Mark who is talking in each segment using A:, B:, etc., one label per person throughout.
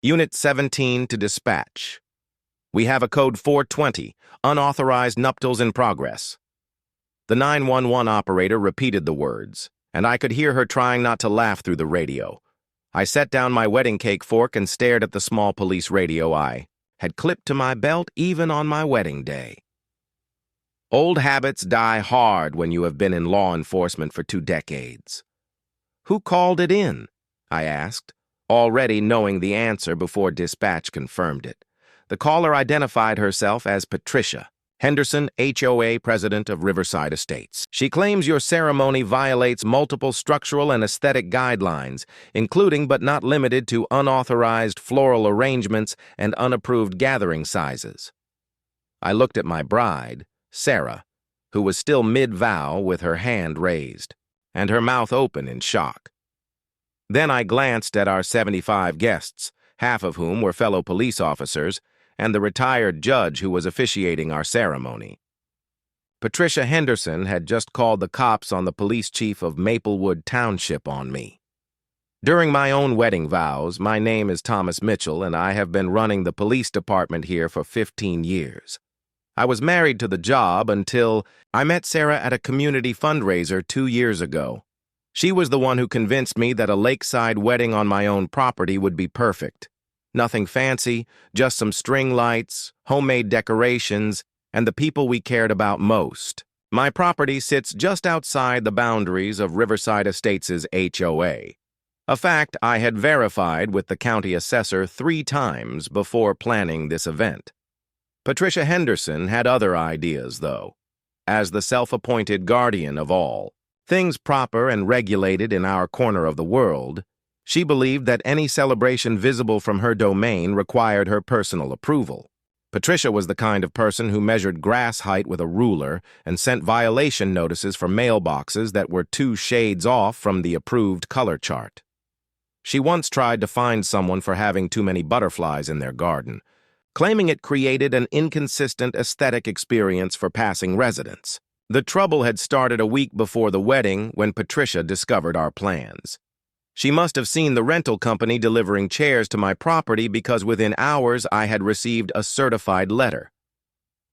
A: Unit 17 to dispatch. We have a code 420, unauthorized nuptials in progress. The 911 operator repeated the words, and I could hear her trying not to laugh through the radio. I set down my wedding cake fork and stared at the small police radio I had clipped to my belt even on my wedding day. Old habits die hard when you have been in law enforcement for 2 decades. Who called it in? I asked, already knowing the answer before dispatch confirmed it. The caller identified herself as Patricia Henderson, HOA president of Riverside Estates. She claims your ceremony violates multiple structural and aesthetic guidelines, including but not limited to unauthorized floral arrangements and unapproved gathering sizes. I looked at my bride, Sarah, who was still mid-vow with her hand raised, and her mouth open in shock. Then I glanced at our 75 guests, half of whom were fellow police officers, and the retired judge who was officiating our ceremony. Patricia Henderson had just called the cops on the police chief of Maplewood Township on me. During my own wedding vows, my name is Thomas Mitchell, and I have been running the police department here for 15 years. I was married to the job until I met Sarah at a community fundraiser 2 years ago. She was the one who convinced me that a lakeside wedding on my own property would be perfect. Nothing fancy, just some string lights, homemade decorations, and the people we cared about most. My property sits just outside the boundaries of Riverside Estates' HOA, a fact I had verified with the county assessor 3 times before planning this event. Patricia Henderson had other ideas, though. As the self-appointed guardian of all things proper and regulated in our corner of the world, she believed that any celebration visible from her domain required her personal approval. Patricia was the kind of person who measured grass height with a ruler and sent violation notices for mailboxes that were 2 shades off from the approved color chart. She once tried to fine someone for having too many butterflies in their garden, claiming it created an inconsistent aesthetic experience for passing residents. The trouble had started a week before the wedding when Patricia discovered our plans. She must have seen the rental company delivering chairs to my property because within hours I had received a certified letter.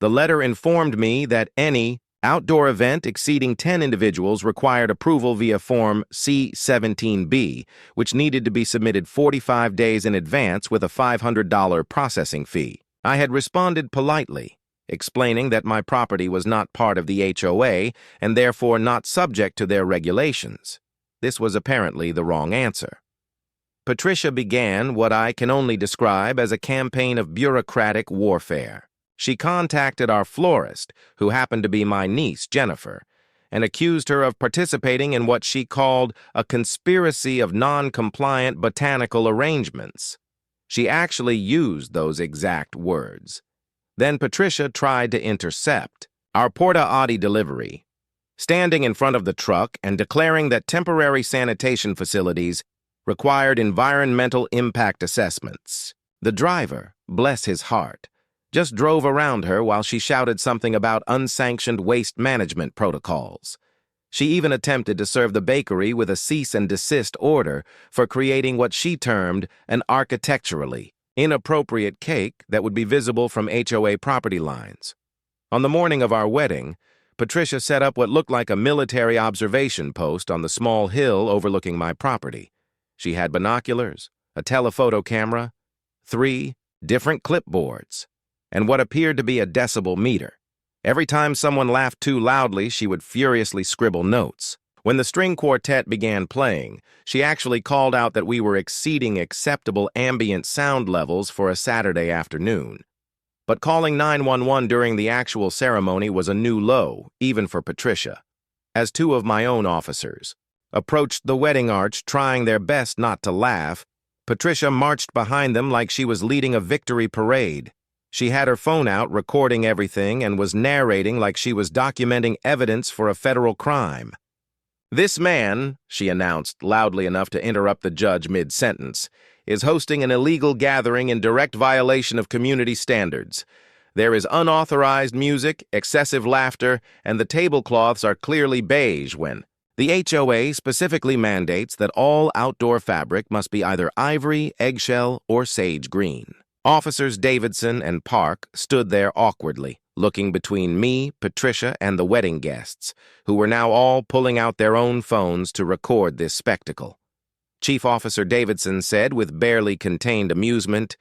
A: The letter informed me that any outdoor event exceeding 10 individuals required approval via Form C-17B, which needed to be submitted 45 days in advance with a $500 processing fee. I had responded politely, explaining that my property was not part of the HOA and therefore not subject to their regulations. This was apparently the wrong answer. Patricia began what I can only describe as a campaign of bureaucratic warfare. She contacted our florist, who happened to be my niece, Jennifer, and accused her of participating in what she called a conspiracy of non-compliant botanical arrangements. She actually used those exact words. Then Patricia tried to intercept our Porta Audi delivery, standing in front of the truck and declaring that temporary sanitation facilities required environmental impact assessments. The driver, bless his heart, just drove around her while she shouted something about unsanctioned waste management protocols. She even attempted to serve the bakery with a cease and desist order for creating what she termed an architecturally inappropriate cake that would be visible from HOA property lines. On the morning of our wedding, Patricia set up what looked like a military observation post on the small hill overlooking my property. She had binoculars, a telephoto camera, 3 different clipboards, and what appeared to be a decibel meter. Every time someone laughed too loudly, she would furiously scribble notes. When the string quartet began playing, she actually called out that we were exceeding acceptable ambient sound levels for a Saturday afternoon. But calling 911 during the actual ceremony was a new low, even for Patricia. As 2 of my own officers approached the wedding arch trying their best not to laugh, Patricia marched behind them like she was leading a victory parade. She had her phone out recording everything and was narrating like she was documenting evidence for a federal crime. "This man," she announced loudly enough to interrupt the judge mid-sentence, "is hosting an illegal gathering in direct violation of community standards. There is unauthorized music, excessive laughter, and the tablecloths are clearly beige when The HOA specifically mandates that all outdoor fabric must be either ivory, eggshell, or sage green. Officers Davidson and Park stood there awkwardly, looking between me, Patricia, and the wedding guests, who were now all pulling out their own phones to record this spectacle. Chief Officer Davidson said with barely contained amusement,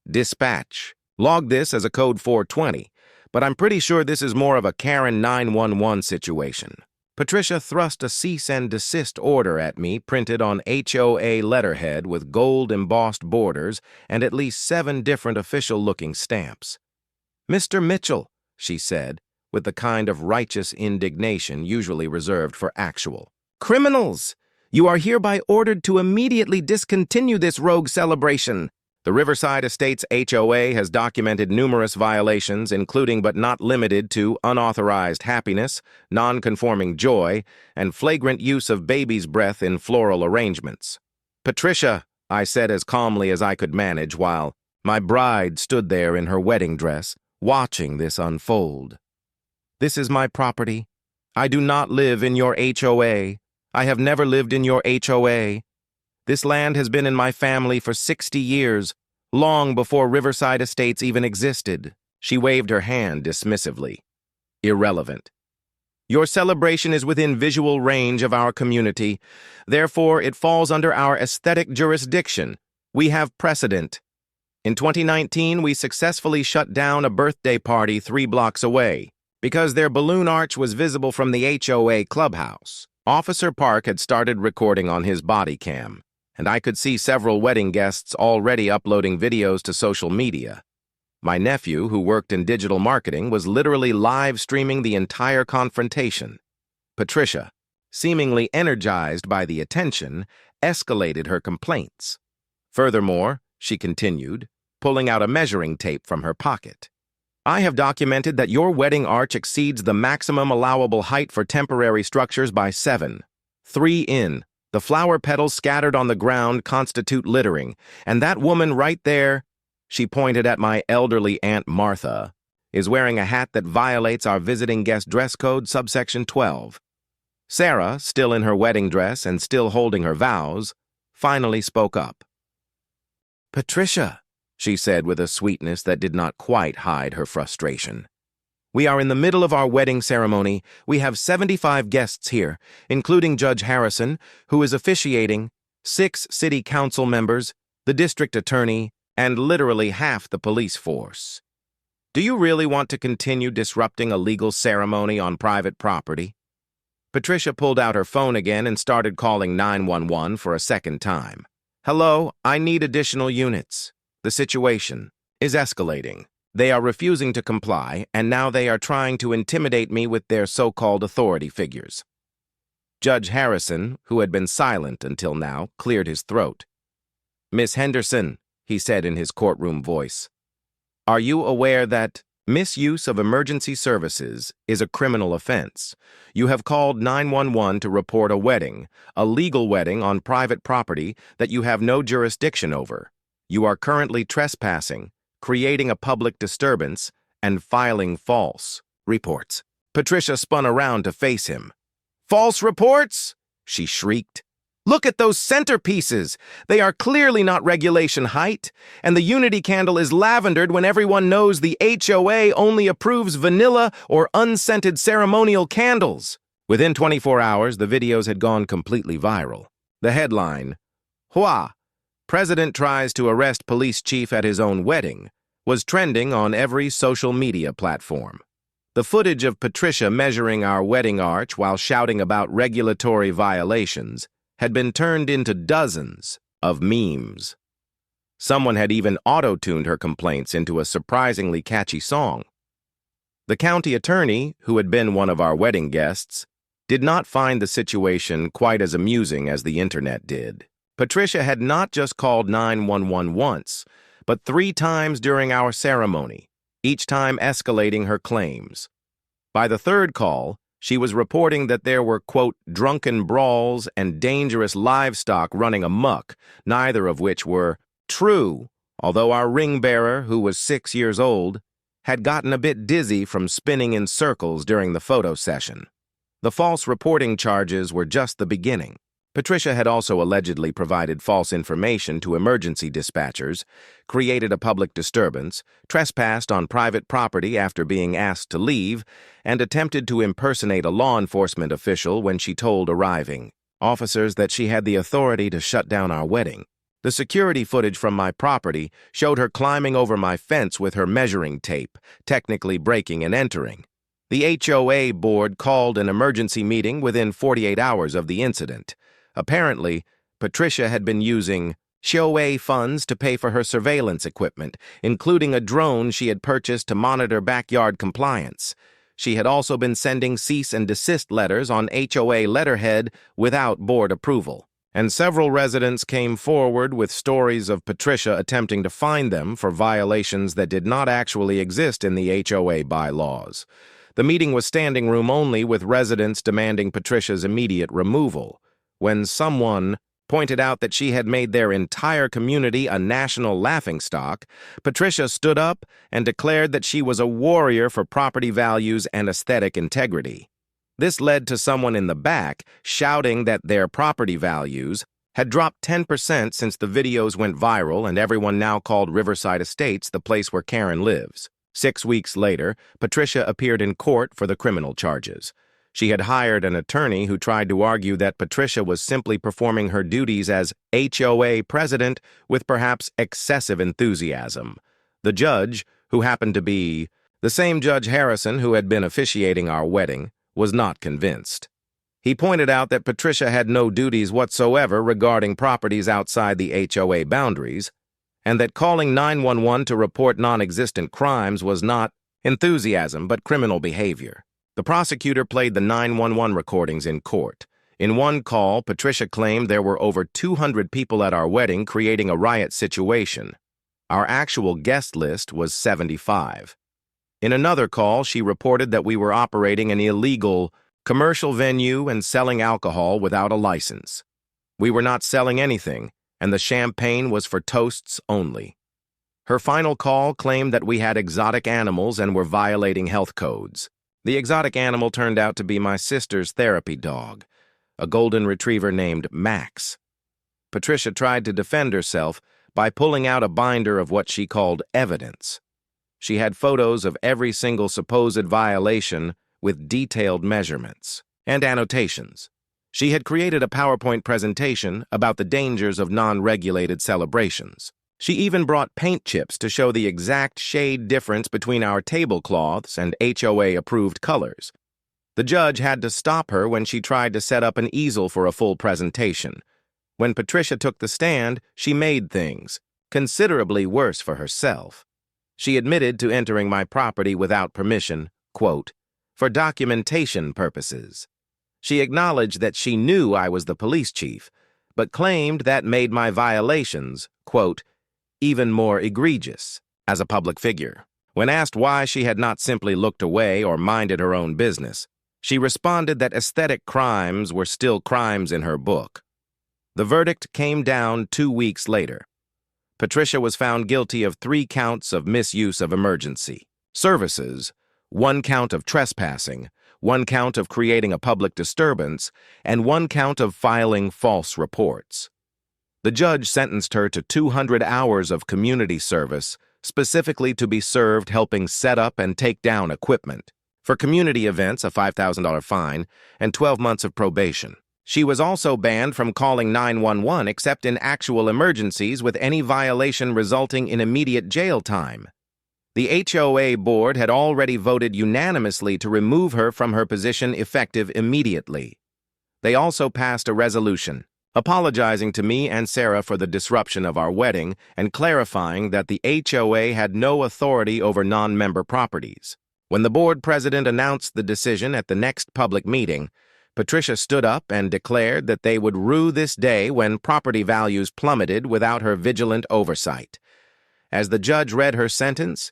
A: "Dispatch. Log this as a code 420, but I'm pretty sure this is more of a Karen 911 situation." Patricia thrust a cease and desist order at me printed on HOA letterhead with gold embossed borders and at least 7 different official-looking stamps. "Mr. Mitchell," she said, with the kind of righteous indignation usually reserved for actual criminals, "you are hereby ordered to immediately discontinue this rogue celebration." The Riverside Estates HOA has documented numerous violations, including but not limited to unauthorized happiness, non-conforming joy, and flagrant use of baby's breath in floral arrangements. "Patricia," I said as calmly as I could manage while my bride stood there in her wedding dress, watching this unfold. "This is my property. I do not live in your HOA. I have never lived in your HOA. This land has been in my family for 60 years, long before Riverside Estates even existed." She waved her hand dismissively. "Irrelevant. Your celebration is within visual range of our community. Therefore, it falls under our aesthetic jurisdiction. We have precedent. In 2019, we successfully shut down a birthday party 3 blocks away because their balloon arch was visible from the HOA clubhouse. Officer Park had started recording on his body cam, and I could see several wedding guests already uploading videos to social media. My nephew, who worked in digital marketing, was literally live streaming the entire confrontation. Patricia, seemingly energized by the attention, escalated her complaints. Furthermore, she continued, pulling out a measuring tape from her pocket, "I have documented that your wedding arch exceeds the maximum allowable height for temporary structures by 3 in. The flower petals scattered on the ground constitute littering, and that woman right there," she pointed at my elderly Aunt Martha, "is wearing a hat that violates our visiting guest dress code subsection 12. Sarah, still in her wedding dress and still holding her vows, finally spoke up. "Patricia," she said with a sweetness that did not quite hide her frustration. "We are in the middle of our wedding ceremony. We have 75 guests here, including Judge Harrison, who is officiating, 6 city council members, the district attorney, and literally half the police force. Do you really want to continue disrupting a legal ceremony on private property?" Patricia pulled out her phone again and started calling 911 for a second time. "Hello, I need additional units. The situation is escalating. They are refusing to comply, and now they are trying to intimidate me with their so-called authority figures." Judge Harrison, who had been silent until now, cleared his throat. "Miss Henderson," he said in his courtroom voice, "are you aware that misuse of emergency services is a criminal offense? You have called 911 to report a wedding, a legal wedding on private property that you have no jurisdiction over. You are currently trespassing, creating a public disturbance, and filing false reports." Patricia spun around to face him. "False reports?" she shrieked. "Look at those centerpieces. They are clearly not regulation height, and the unity candle is lavendered when everyone knows the HOA only approves vanilla or unscented ceremonial candles." Within 24 hours, the videos had gone completely viral. The headline, "HOA, President tries to arrest police chief at his own wedding," was trending on every social media platform. The footage of Patricia measuring our wedding arch while shouting about regulatory violations had been turned into dozens of memes. Someone had even auto-tuned her complaints into a surprisingly catchy song. The county attorney, who had been one of our wedding guests, did not find the situation quite as amusing as the internet did. Patricia had not just called 911 once, but 3 times during our ceremony, each time escalating her claims. By the 3rd call, she was reporting that there were, quote, "drunken brawls and dangerous livestock running amok," neither of which were true, although our ring bearer, who was 6 years old, had gotten a bit dizzy from spinning in circles during the photo session. The false reporting charges were just the beginning. Patricia had also allegedly provided false information to emergency dispatchers, created a public disturbance, trespassed on private property after being asked to leave, and attempted to impersonate a law enforcement official when she told arriving officers that she had the authority to shut down our wedding. The security footage from my property showed her climbing over my fence with her measuring tape, technically breaking and entering. The HOA board called an emergency meeting within 48 hours of the incident. Apparently, Patricia had been using HOA funds to pay for her surveillance equipment, including a drone she had purchased to monitor backyard compliance. She had also been sending cease and desist letters on HOA letterhead without board approval. And several residents came forward with stories of Patricia attempting to fine them for violations that did not actually exist in the HOA bylaws. The meeting was standing room only, with residents demanding Patricia's immediate removal. When someone pointed out that she had made their entire community a national laughingstock, Patricia stood up and declared that she was a warrior for property values and aesthetic integrity. This led to someone in the back shouting that their property values had dropped 10% since the videos went viral, and everyone now called Riverside Estates the place where Karen lives. 6 weeks later, Patricia appeared in court for the criminal charges. She had hired an attorney who tried to argue that Patricia was simply performing her duties as HOA president with perhaps excessive enthusiasm. The judge, who happened to be the same Judge Harrison who had been officiating our wedding, was not convinced. He pointed out that Patricia had no duties whatsoever regarding properties outside the HOA boundaries, and that calling 911 to report non-existent crimes was not enthusiasm but criminal behavior. The prosecutor played the 911 recordings in court. In one call, Patricia claimed there were over 200 people at our wedding, creating a riot situation. Our actual guest list was 75. In another call, she reported that we were operating an illegal commercial venue and selling alcohol without a license. We were not selling anything, and the champagne was for toasts only. Her final call claimed that we had exotic animals and were violating health codes. The exotic animal turned out to be my sister's therapy dog, a golden retriever named Max. Patricia tried to defend herself by pulling out a binder of what she called evidence. She had photos of every single supposed violation with detailed measurements and annotations. She had created a PowerPoint presentation about the dangers of non-regulated celebrations. She even brought paint chips to show the exact shade difference between our tablecloths and HOA-approved colors. The judge had to stop her when she tried to set up an easel for a full presentation. When Patricia took the stand, she made things considerably worse for herself. She admitted to entering my property without permission, quote, for documentation purposes. She acknowledged that she knew I was the police chief, but claimed that made my violations, quote, even more egregious as a public figure. When asked why she had not simply looked away or minded her own business, she responded that aesthetic crimes were still crimes in her book. The verdict came down 2 weeks later. Patricia was found guilty of 3 counts of misuse of emergency services, 1 count of trespassing, 1 count of creating a public disturbance, and 1 count of filing false reports. The judge sentenced her to 200 hours of community service, specifically to be served helping set up and take down equipment. For community events, a $5,000 fine, and 12 months of probation. She was also banned from calling 911 except in actual emergencies, with any violation resulting in immediate jail time. The HOA board had already voted unanimously to remove her from her position effective immediately. They also passed a resolution apologizing to me and Sarah for the disruption of our wedding and clarifying that the HOA had no authority over non-member properties. When the board president announced the decision at the next public meeting, Patricia stood up and declared that they would rue this day when property values plummeted without her vigilant oversight. As the judge read her sentence,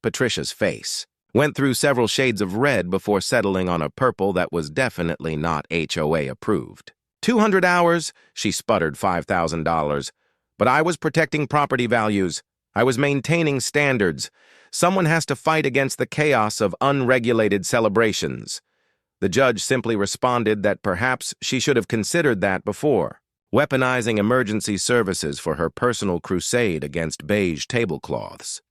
A: Patricia's face went through several shades of red before settling on a purple that was definitely not HOA approved. 200 hours, she sputtered $5,000. But I was protecting property values. I was maintaining standards. Someone has to fight against the chaos of unregulated celebrations. The judge simply responded that perhaps she should have considered that before, weaponizing emergency services for her personal crusade against beige tablecloths.